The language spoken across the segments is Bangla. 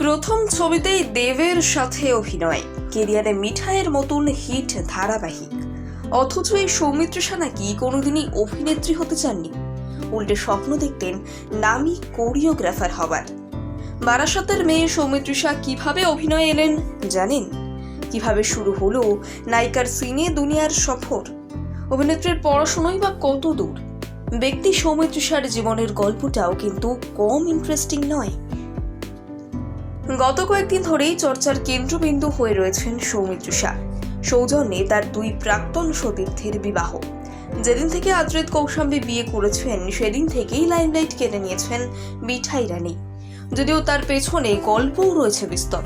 প্রথম ছবিতেই দেবের সাথে অভিনয়, কেরিয়ারে মিঠাইয়ের মতন হিট ধারাবাহিক। অথচ এই সৌমিত্রিষা নাকি কোনোদিনই অভিনেত্রী হতে চাননি, উল্টে স্বপ্ন দেখতেন নামী কোরিওগ্রাফার হবার। বারাসাতের মেয়ে সৌমিত্রিষা কিভাবে অভিনয়ে এলেন জানেন? কিভাবে শুরু হলো নায়িকার সিনে দুনিয়ার সফর? অভিনেত্রীর পড়াশোনাই বা কত দূর? ব্যক্তি সৌমিত্রিষার জীবনের গল্পটাও কিন্তু কম ইন্টারেস্টিং নয়। গত কয়েকদিন ধরেই চর্চার কেন্দ্রবিন্দু হয়ে রয়েছেন সৌমিত্রিষা। সৌজন্যে তার দুই প্রাক্তন সতীর্থের বিবাহ। যেদিন থেকে আদ্রিত কৌশাম্বী বিয়ে করেছেন সেদিন থেকেই লাইমলাইট কেড়ে নিয়েছেন মিঠাই রানী। যদিও তার পেছনে গল্পও রয়েছে বিস্তর।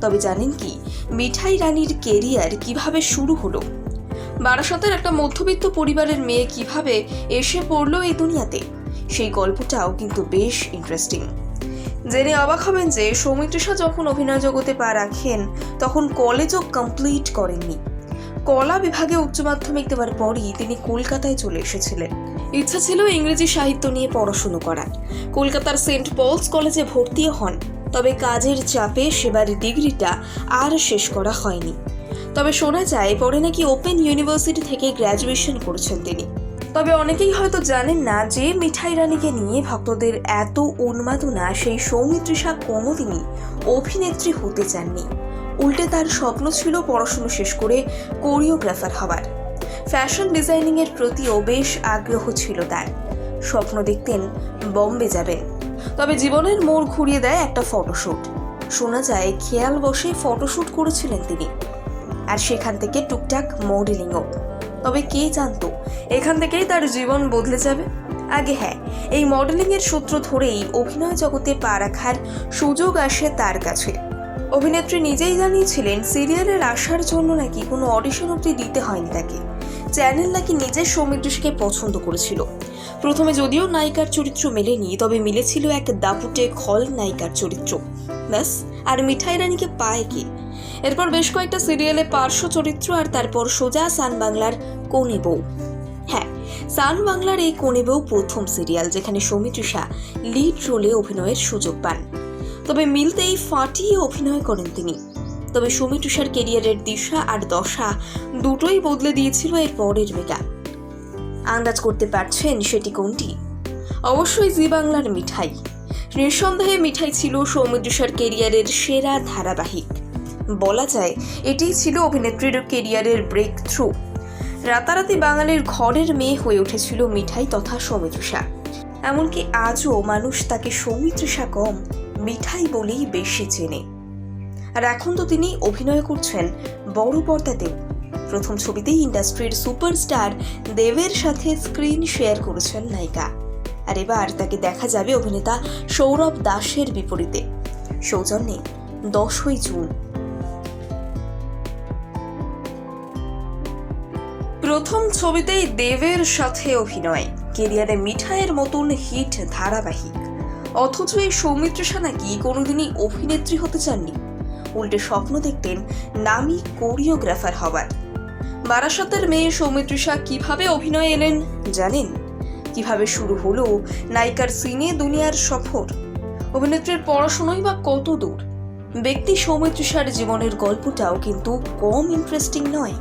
তবে জানেন কি, মিঠাই রানীর কেরিয়ার কিভাবে শুরু হলো? বারাসাতের একটা মধ্যবিত্ত পরিবারের মেয়ে কিভাবে এসে পড়লো এই দুনিয়াতে, সেই গল্পটাও কিন্তু বেশ ইন্টারেস্টিং। জেনে অবাক হবেন যে সৌমিত্রিষা যখন অভিনয় জগতে পা রাখেন তখন কলেজও কমপ্লিট করেননি। কলা বিভাগে উচ্চ মাধ্যমিক দেওয়ার পরই তিনি কলকাতায় চলে এসেছিলেন। ইচ্ছা ছিল ইংরেজি সাহিত্য নিয়ে পড়াশুনো করার। কলকাতার সেন্ট পলস কলেজে ভর্তিও হন, তবে কাজের চাপে সেবার ডিগ্রিটা আর শেষ করা হয়নি। তবে শোনা যায় পরে নাকি ওপেন ইউনিভার্সিটি থেকে গ্র্যাজুয়েশন করেছেন তিনি। তবে অনেকেই হয়তো জানেন না যে মিঠাই রানীকে নিয়ে ভক্তদের এত উন্মাদনা, সেই সৌমিত্রিষা কোনোদিনই অভিনেত্রী হতে চাননি। উল্টে তার স্বপ্ন ছিল পড়াশুনো শেষ করে কোরিওগ্রাফার হবার। ফ্যাশন ডিজাইনিং এর প্রতিও বেশ আগ্রহ ছিল তার। স্বপ্ন দেখতেন বম্বে যাবেন। তবে জীবনের মোড় ঘুরিয়ে দেয় একটা ফটোশুট। শোনা যায় খেয়াল বসে ফটোশুট করেছিলেন তিনি, আর সেখান থেকে টুকটাক মডেলিংও। তবে কে জানতো এখান থেকেই তার জীবন বদলে যাবে। আগে হ্যাঁ, এই মডেলিং এর সূত্র ধরেই অভিনয় জগতে পা রাখার সুযোগ আসে তার কাছে। অভিনেত্রী নিজেই জানিয়েছিলেন সিরিয়ালের আসার জন্য নাকি কোনো অডিশন অবধি দিতে হয়নি তাকে। চ্যানেল নাকি নিজের সৌমিত্রিষাকে পছন্দ করেছিল। প্রথমে যদিও নায়িকার চরিত্র মেলেনি, তবে মিলেছিল এক দাপুটে খল নায়িকার চরিত্র। ব্যাস, আর মিঠাই রানীকে পায় কে? এরপর বেশ কয়েকটা সিরিয়ালে পার্শ্ব চরিত্র, আর তারপর সোজা সান বাংলার কোনে বউ। হ্যাঁ, সান বাংলার এই কোনে বউ প্রথম সিরিয়াল যেখানে সৌমিত্রিষা লিড রোলে অভিনয়ের সুযোগ পান। তবে মিলতেই ফাটিয়ে অভিনয় করেন তিনি। তবে সৌমিত্রিষার কেরিয়ারের দিশা আর দশা দুটোই বদলে দিয়েছিল এর পরের মেগা। আন্দাজ করতে পারছেন সেটি কোনটি? অবশ্যই জি বাংলার মিঠাই। নিঃসন্দেহে মিঠাই ছিল সৌমিত্রিষার কেরিয়ারের সেরা ধারাবাহিক। বলা যায় এটিই ছিল অভিনেত্রীর কেরিয়ারের ব্রেক থ্রু। রাতারাতি বাঙালির ঘরের মেয়ে হয়ে উঠেছিল মিঠাই তথা সৌমিত্রিষা। এমনকি আজও মানুষ তাকে সৌমিত্রিষা কম, মিঠাই বলেই বেশি চেনে। আর এখন তো তিনি অভিনয় করছেন বড় পর্দাতেও। প্রথম ছবিতেই ইন্ডাস্ট্রির সুপারস্টার দেবের সাথে স্ক্রিন শেয়ার করেছেন নায়িকা। আর এবার তাকে দেখা যাবে অভিনেতা সৌরভ দাসের বিপরীতে, সৌজন্যে 10ই জুন। প্রথম ছবিতেই দেবের সাথে অভিনয়, কেরিয়ারে মিঠাইয়ের মতন হিট ধারাবাহিক। অথচ এই সৌমিত্রিষা নাকি কোনোদিনই অভিনেত্রী হতে চাননি, উল্টে স্বপ্ন দেখতেন নামী কোরিওগ্রাফার হবার। বারাসাতের মেয়ে সৌমিত্রিষা কিভাবে অভিনয়ে এলেন জানেন? কিভাবে শুরু হলো নায়িকার সিনে দুনিয়ার সফর? অভিনেত্রীর পড়াশোনাই বা কত দূর? ব্যক্তি সৌমিত্রিষার জীবনের গল্পটাও কিন্তু কম ইন্টারেস্টিং নয়।